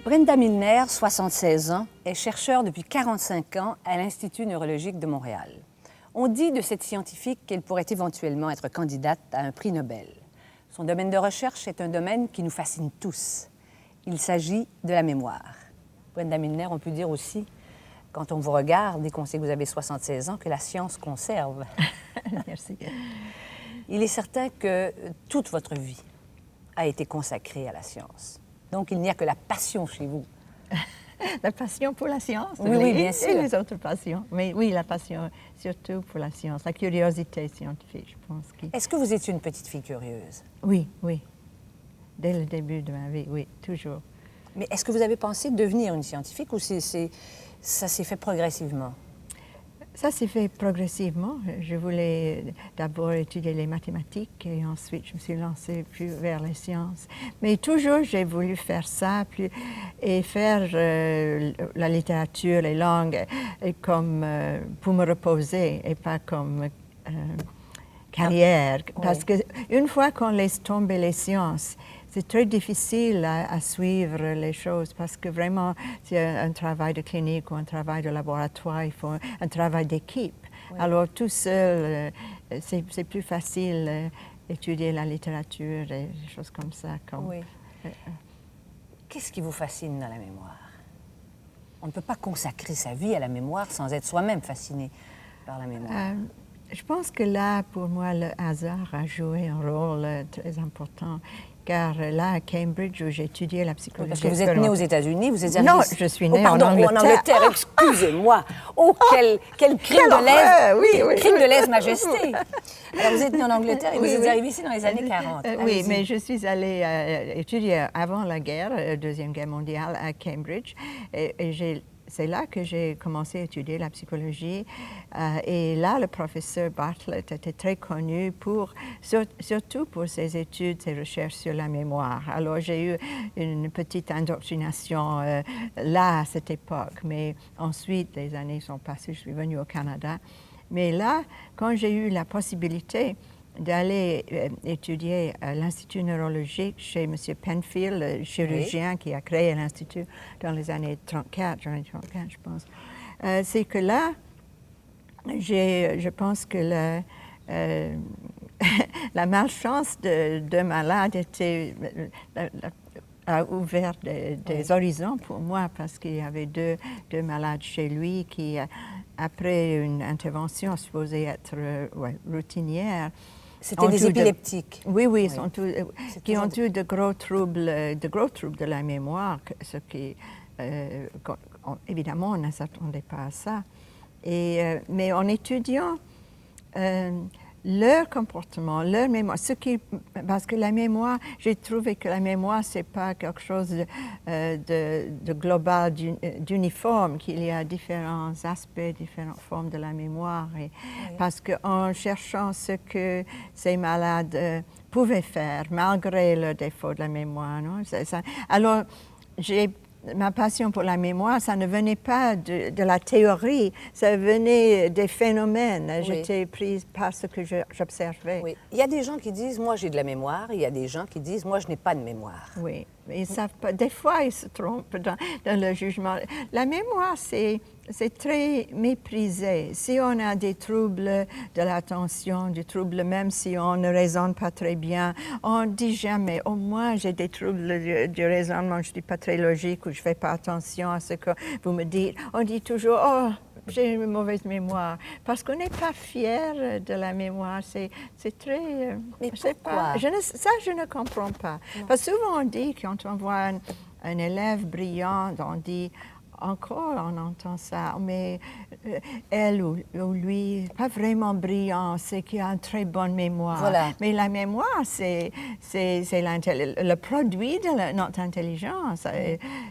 Brenda Milner, 76 ans, est chercheure depuis 45 ans à l'Institut neurologique de Montréal. On dit de cette scientifique qu'elle pourrait éventuellement être candidate à un prix Nobel. Son domaine de recherche est un domaine qui nous fascine tous. Il s'agit de la mémoire. Brenda Milner, on peut dire aussi, quand on vous regarde et qu'on sait que vous avez 76 ans, que la science conserve. Merci. Il est certain que toute votre vie a été consacrée à la science. Donc, il n'y a que la passion chez vous. La passion pour la science, oui, bien sûr. Et les autres passions. Mais oui, la passion surtout pour la science, la curiosité scientifique, je pense. Est-ce que vous êtes une petite fille curieuse? Oui, oui. Dès le début de ma vie, oui, toujours. Mais est-ce que vous avez pensé devenir une scientifique ou ça s'est fait progressivement? Ça s'est fait progressivement. Je voulais d'abord étudier les mathématiques et ensuite je me suis lancée plus vers les sciences. Mais toujours j'ai voulu faire ça et faire la littérature, les langues comme pour me reposer et pas comme carrière. Parce qu'une fois qu'on laisse tomber les sciences, c'est très difficile à suivre les choses parce que vraiment, c'est un travail de clinique ou un travail de laboratoire, il faut un travail d'équipe. Oui. Alors, tout seul, c'est plus facile d'étudier la littérature et des choses comme ça. Oui. Qu'est-ce qui vous fascine dans la mémoire? On ne peut pas consacrer sa vie à la mémoire sans être soi-même fasciné par la mémoire. Je pense que là, pour moi, le hasard a joué un rôle très important. Car là, à Cambridge, où j'ai étudié la psychologie... Parce que vous êtes née aux États-unis, vous êtes arrivée... Non, je suis née en Angleterre. En Angleterre, excusez-moi. Oh, quel crime de lèse-majesté. Alors, vous êtes née en Angleterre et vous êtes arrivée ici dans les années 40. Oui, mais je suis allée étudier avant la guerre, Deuxième Guerre mondiale, à Cambridge. C'est là que j'ai commencé à étudier la psychologie. Et là, le professeur Bartlett était très connu surtout pour ses études, ses recherches sur la mémoire. Alors, j'ai eu une petite indoctrination là, à cette époque. Mais ensuite, les années sont passées, je suis venue au Canada. Mais là, quand j'ai eu la possibilité d'aller étudier à l'Institut neurologique chez M. Penfield, le chirurgien qui a créé l'Institut dans les années 34, je pense. C'est que là, je pense que la malchance de malade a ouvert des horizons pour moi parce qu'il y avait deux malades chez lui qui, après une intervention supposée être routinière, c'était des épileptiques. Oui. Qui ont eu de gros troubles de la mémoire, ce qui, évidemment, on ne s'attendait pas à ça. Mais en étudiant leur comportement, leur mémoire, parce que la mémoire, j'ai trouvé que la mémoire, ce n'est pas quelque chose de global, d'uniforme, qu'il y a différents aspects, différentes formes de la mémoire. Parce qu'en cherchant ce que ces malades pouvaient faire, malgré le défaut de la mémoire, non? Alors, ma passion pour la mémoire, ça ne venait pas de la théorie, ça venait des phénomènes. Oui. J'étais prise par ce que j'observais. Oui. Il y a des gens qui disent « moi j'ai de la mémoire », il y a des gens qui disent « moi je n'ai pas de mémoire ». Oui, ils savent pas. Des fois, ils se trompent dans le jugement. La mémoire, c'est très méprisé. Si on a des troubles de l'attention, des troubles même si on ne raisonne pas très bien, on ne dit jamais « oh, moi, j'ai des troubles du raisonnement, je ne suis pas très logique ou je ne fais pas attention à ce que vous me dites ». On dit toujours « oh, j'ai une mauvaise mémoire ». Parce qu'on n'est pas fier de la mémoire. C'est très... Mais pourquoi? Ça, je ne comprends pas. Non. Parce que souvent, on dit, quand on voit un élève brillant, on dit... Encore, on entend ça, mais elle ou lui, pas vraiment brillant, c'est qu'il a une très bonne mémoire. Voilà. Mais la mémoire, c'est le produit de notre intelligence.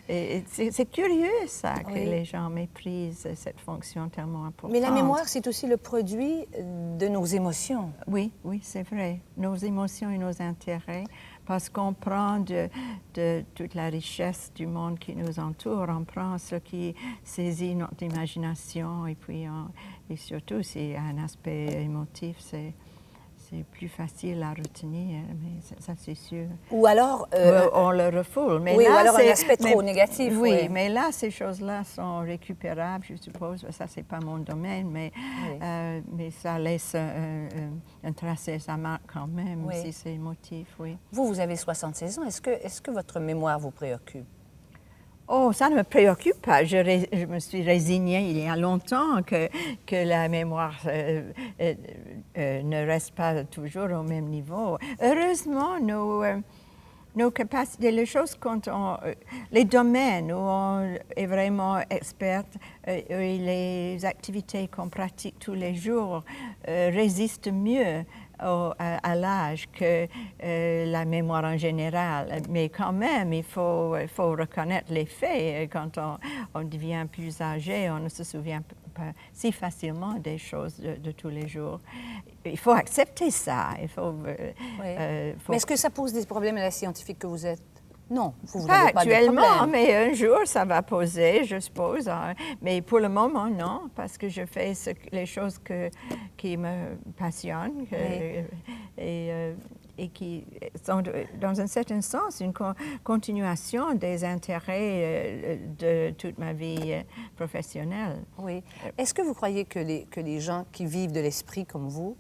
C'est curieux, ça, que les gens méprisent cette fonction tellement importante. Mais la mémoire, c'est aussi le produit de nos émotions. Oui, c'est vrai. Nos émotions et nos intérêts. Parce qu'on prend de toute la richesse du monde qui nous entoure, on prend ce qui saisit notre imagination et puis et surtout s'il y a un aspect émotif, c'est c'est plus facile à retenir, mais ça c'est sûr. Ou alors... on le refoule. Mais oui, là, ou alors un aspect trop négatif. Oui, oui, mais là, ces choses-là sont récupérables, je suppose. Ça, c'est pas mon domaine, mais ça laisse un tracé, ça marque quand même, si c'est émotif, oui. Vous avez 76 ans. Est-ce que votre mémoire vous préoccupe? Oh, ça ne me préoccupe pas. Je me suis résignée il y a longtemps que la mémoire ne reste pas toujours au même niveau. Heureusement, nos capacités, les choses les domaines où on est vraiment experte, et les activités qu'on pratique tous les jours résistent mieux à l'âge que la mémoire en général. Mais quand même, il faut reconnaître les faits. Quand on devient plus âgé, on ne se souvient pas si facilement des choses de tous les jours. Il faut accepter ça. Mais est-ce que ça pose des problèmes à la scientifique que vous êtes? Non, vous pas n'avez pas de actuellement, problème. mais un jour, ça va poser, je suppose. Mais pour le moment, non, parce que je fais les choses qui me passionnent et qui sont, dans un certain sens, une continuation des intérêts de toute ma vie professionnelle. Oui. Est-ce que vous croyez que les gens qui vivent de l'esprit comme vous,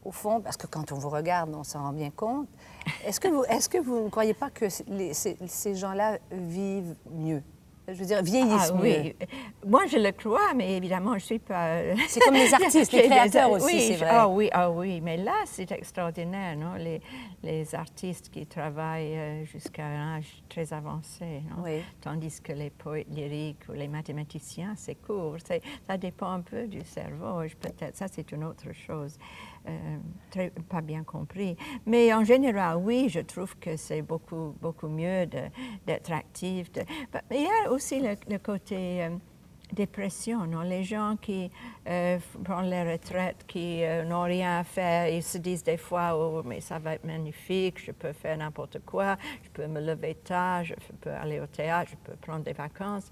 au fond, parce que quand on vous regarde, on s'en rend bien compte, est-ce que vous ne croyez pas que ces gens-là vivent mieux? Je veux dire, vieillissent mieux. Oui, moi je le crois, mais évidemment, je ne suis pas... C'est comme les artistes, les créateurs aussi, oui, c'est vrai. Oui, mais là, c'est extraordinaire, non? Les artistes qui travaillent jusqu'à un âge très avancé, non? Oui. Tandis que les poètes lyriques ou les mathématiciens, c'est court. Ça dépend un peu du cerveau, peut-être. Ça, c'est une autre chose. Pas bien compris. Mais en général, oui, je trouve que c'est beaucoup mieux d'être actif. Mais il y a aussi le côté dépression, non? Les gens qui prennent les retraites, qui n'ont rien à faire, ils se disent des fois, oh, mais ça va être magnifique, je peux faire n'importe quoi, je peux me lever tard, je peux aller au théâtre, je peux prendre des vacances.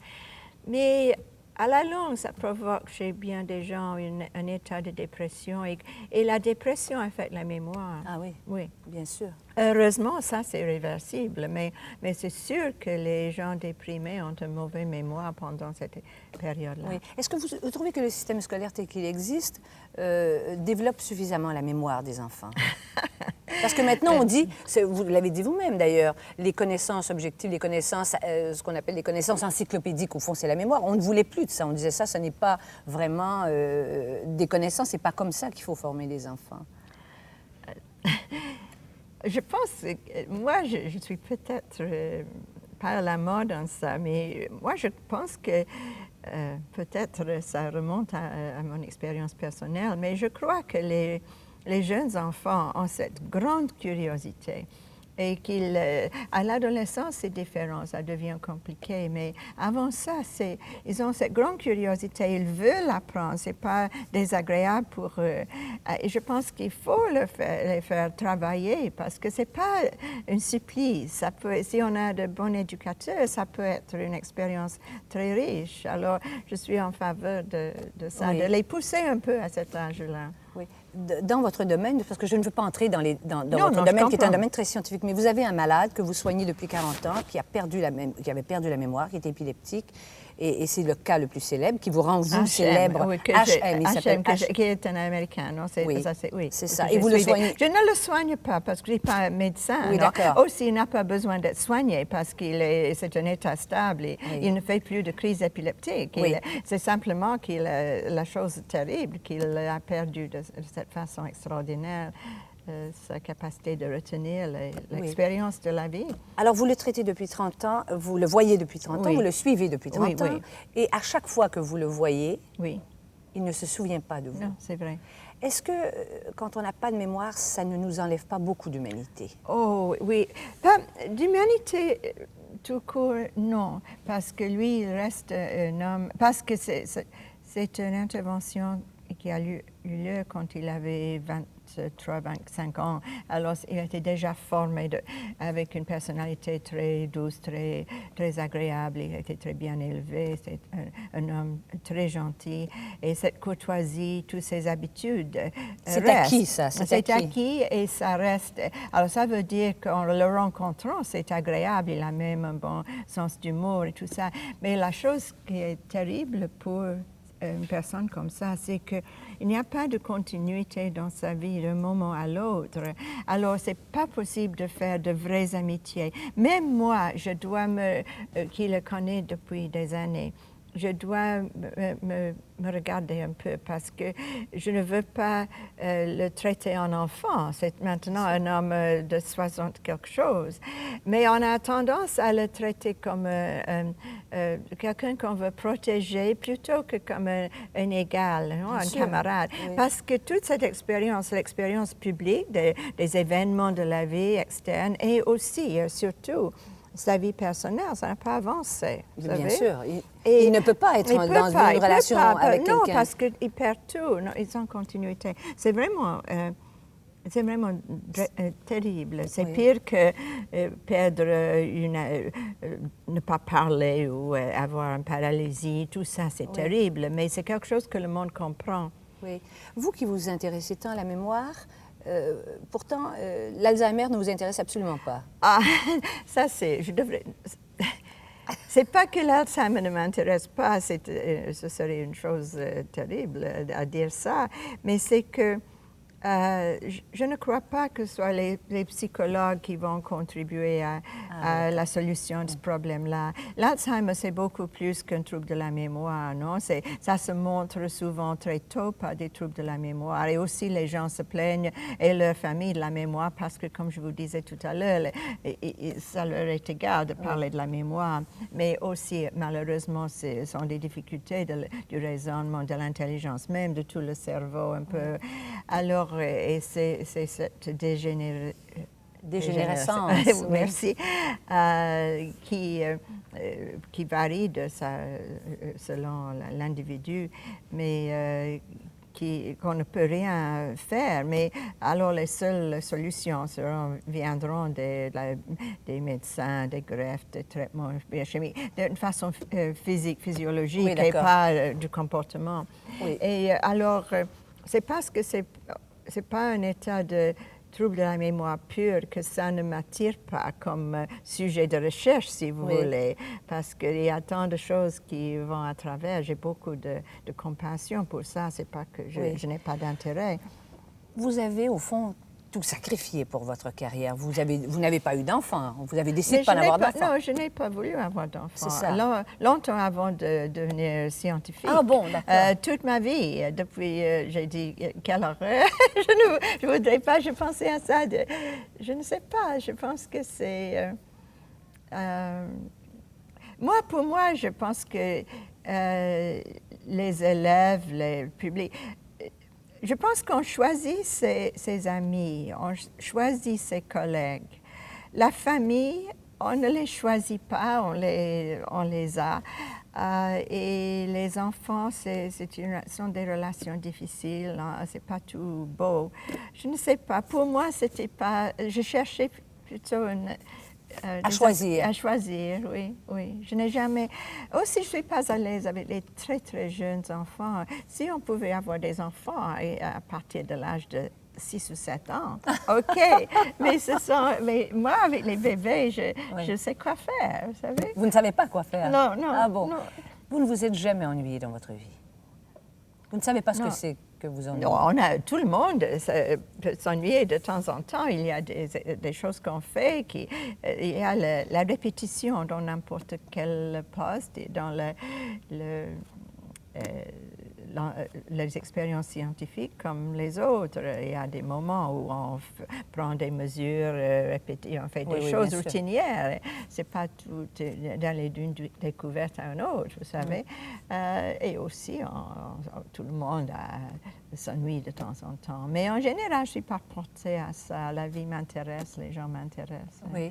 Mais à la longue, ça provoque chez bien des gens un état de dépression et la dépression affecte la mémoire. Ah oui, oui, bien sûr. Heureusement, ça c'est réversible, mais c'est sûr que les gens déprimés ont une mauvaise mémoire pendant cette période-là. Oui. Est-ce que vous trouvez que le système scolaire tel qu'il existe développe suffisamment la mémoire des enfants? Parce que maintenant, on dit, vous l'avez dit vous-même d'ailleurs, les connaissances objectives, les connaissances, ce qu'on appelle les connaissances encyclopédiques, au fond, c'est la mémoire. On ne voulait plus de ça. On disait ça, ce n'est pas vraiment des connaissances, c'est pas comme ça qu'il faut former les enfants. Je pense, moi, je suis peut-être pas à la mode en ça, mais moi, je pense que peut-être ça remonte à mon expérience personnelle, mais je crois que les jeunes enfants ont cette grande curiosité et à l'adolescence, c'est différent, ça devient compliqué, mais avant ça, ils ont cette grande curiosité, ils veulent apprendre, c'est pas désagréable pour eux. Et je pense qu'il faut les faire travailler parce que c'est pas un supplice. Si on a de bons éducateurs, ça peut être une expérience très riche. Alors, je suis en faveur de ça, de les pousser un peu à cet âge-là. Oui. Dans votre domaine, parce que je ne veux pas entrer dans votre non, domaine, qui est un domaine très scientifique, mais vous avez un malade que vous soignez depuis 40 ans, qui avait perdu la mémoire, qui est épileptique, et c'est le cas le plus célèbre, qui vous rend, vous, célèbre. Oui, HM, il s'appelle qui est un Américain, non? Oui, oui, c'est ça. Et vous le soignez? Je ne le soigne pas parce que je ne suis pas médecin. Oui, d'accord. Aussi, il n'a pas besoin d'être soigné parce c'est un état stable. Il ne fait plus de crise épileptique. Oui. C'est simplement la chose terrible qu'il a perdu de cette façon extraordinaire. Sa capacité de retenir l'expérience de la vie. Alors, vous le traitez depuis 30 ans, vous le voyez depuis 30 ans, vous le suivez depuis 30 ans, et à chaque fois que vous le voyez, il ne se souvient pas de vous. Non, c'est vrai. Est-ce que, quand on n'a pas de mémoire, ça ne nous enlève pas beaucoup d'humanité? Oh, oui. D'humanité, tout court, non, parce que lui, il reste un homme, parce que c'est une intervention qui a eu eu lieu quand il avait 23-25 ans. Alors, il était déjà formé avec une personnalité très douce, très agréable. Il était très bien élevé. C'était un homme très gentil. Et cette courtoisie, toutes ces habitudes c'est acquis, ça. C'est acquis et ça reste. Alors, ça veut dire qu'en le rencontrant, c'est agréable. Il a même un bon sens d'humour et tout ça. Mais la chose qui est terrible pour une personne comme ça, c'est qu'il n'y a pas de continuité dans sa vie d'un moment à l'autre. Alors, c'est pas possible de faire de vraies amitiés. Même moi, je dois qui le connaît depuis des années, je dois me regarder un peu parce que je ne veux pas le traiter en enfant. C'est maintenant un homme de 60 quelque chose. Mais on a tendance à le traiter comme quelqu'un qu'on veut protéger plutôt que comme un égal, non? Un camarade. Oui. Parce que toute cette expérience, l'expérience publique des événements de la vie externe et aussi, surtout, sa vie personnelle, ça n'a pas avancé. Bien sûr. Il ne peut pas être dans une relation avec quelqu'un. Non, parce qu'il perd tout. Non, ils sont en continuité. C'est vraiment terrible. C'est pire que perdre ne pas parler ou avoir une paralysie. Tout ça, c'est terrible. Mais c'est quelque chose que le monde comprend. Oui. Vous qui vous intéressez tant à la mémoire, pourtant, l'Alzheimer ne vous intéresse absolument pas. Ah, ça c'est... C'est pas que l'Alzheimer ne m'intéresse pas, ce serait une chose terrible à dire ça, mais c'est que je ne crois pas que ce soit les psychologues qui vont contribuer à la solution de ce problème-là. L'Alzheimer, c'est beaucoup plus qu'un trouble de la mémoire, non? Ça se montre souvent très tôt par des troubles de la mémoire. Et aussi, les gens se plaignent, et leur famille, de la mémoire, parce que, comme je vous disais tout à l'heure, ça leur est égal de parler de la mémoire. Mais aussi, malheureusement, ce sont des difficultés du raisonnement, de l'intelligence même, de tout le cerveau un peu. Alors, et c'est cette dégénérescence, merci, qui varie selon l'individu, mais qu'on ne peut rien faire. Mais alors les seules solutions viendront des médecins, des greffes, des traitements biochimiques, d'une façon physiologique et pas du comportement. Oui. Et alors, c'est parce que c'est pas un état de trouble de la mémoire pure que ça ne m'attire pas comme sujet de recherche, si vous voulez, parce qu'il y a tant de choses qui vont à travers. J'ai beaucoup de compassion pour ça, c'est pas que je n'ai pas d'intérêt. Vous avez, au fond, tout sacrifié pour votre carrière. Vous n'avez pas eu d'enfant. Vous avez décidé de ne pas avoir d'enfant. Non, je n'ai pas voulu avoir d'enfant. C'est ça. Longtemps avant de devenir scientifique. Ah bon, d'accord. Toute ma vie, depuis, j'ai dit, quelle horreur. Je ne voudrais pas, je pensais à ça. Je ne sais pas, je pense que c'est... pour moi, je pense que les élèves, le public... Je pense qu'on choisit ses amis, on choisit ses collègues. La famille, on ne les choisit pas, on les a. Et les enfants, sont des relations difficiles, hein, c'est pas tout beau. Je ne sais pas, pour moi, c'était pas... Je cherchais plutôt à choisir. À choisir, oui. Je n'ai jamais... Aussi, je ne suis pas à l'aise avec les très, très jeunes enfants. Si on pouvait avoir des enfants à partir de l'âge de 6 ou 7 ans, OK. mais moi, avec les bébés, je sais quoi faire, vous savez. Vous ne savez pas quoi faire? Non. Ah bon? Non. Vous ne vous êtes jamais ennuyé dans votre vie? Vous ne savez pas ce que c'est que vous ennuyez? Non, tout le monde peut s'ennuyer de temps en temps. Il y a des choses qu'on fait. Il y a la répétition dans n'importe quel poste et dans les expériences scientifiques comme les autres. Il y a des moments où on prend des mesures répétées, on fait des choses routinières. Ce n'est pas tout d'aller d'une découverte à une autre, vous savez. Et aussi, tout le monde s'ennuie de temps en temps. Mais en général, je ne suis pas portée à ça. La vie m'intéresse, les gens m'intéressent. Oui.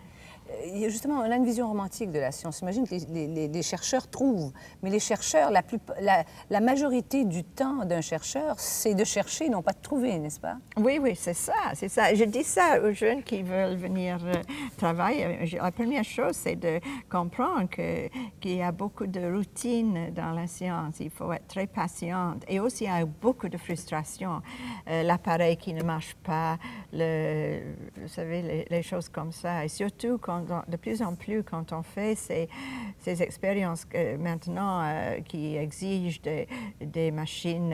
Justement, on a une vision romantique de la science. J'imagine que les chercheurs trouvent, mais les chercheurs, la majorité du temps d'un chercheur, c'est de chercher, non pas de trouver, n'est-ce pas? Oui, oui, c'est ça, c'est ça. Je dis ça aux jeunes qui veulent venir travailler. La première chose, c'est de comprendre qu'il y a beaucoup de routine dans la science. Il faut être très patiente. Et aussi, il y a beaucoup de frustration. L'appareil qui ne marche pas, vous savez, les choses comme ça. Et surtout, de plus en plus, quand on fait ces expériences maintenant qui exigent des machines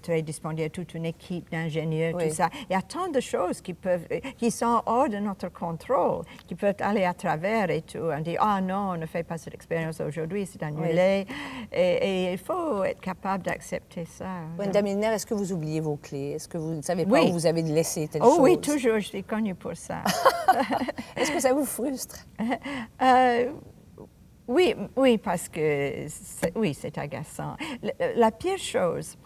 très disponibles, toute une équipe d'ingénieurs, Oui. tout ça. Il y a tant de choses qui sont hors de notre contrôle, qui peuvent aller à travers et tout. On dit, ah non, on ne fait pas cette expérience aujourd'hui, c'est annulé. Oui. Et il faut être capable d'accepter ça. Brenda Milner, est-ce que vous oubliez vos clés? Est-ce que vous ne savez pas Oui. où vous avez laissé telle chose? Oh oui, toujours, je suis connue pour ça. Est-ce que ça vous frustre? Oui, oui, parce que c'est agaçant. La pire chose,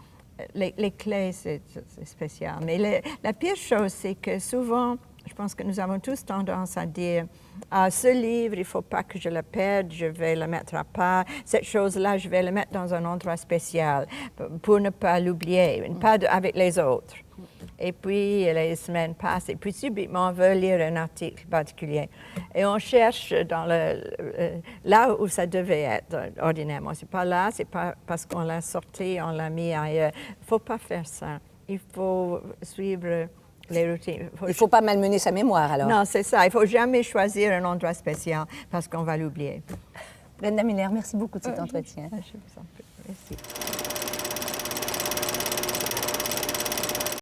les clés, c'est spécial, mais la pire chose, c'est que souvent, je pense que nous avons tous tendance à dire ce livre, il ne faut pas que je le perde, je vais le mettre à part. Cette chose-là, je vais le mettre dans un endroit spécial pour ne pas l'oublier, pas avec les autres. Et puis, les semaines passent, et puis subitement, on veut lire un article particulier. Et on cherche là où ça devait être, ordinairement. Ce n'est pas là, ce n'est pas parce qu'on l'a sorti, on l'a mis ailleurs. Il ne faut pas faire ça. Il faut suivre les routines. Il ne faut pas malmener sa mémoire, alors. Non, c'est ça. Il ne faut jamais choisir un endroit spécial parce qu'on va l'oublier. Brenda Milner, merci beaucoup de cet entretien. Je vous en prie. Merci.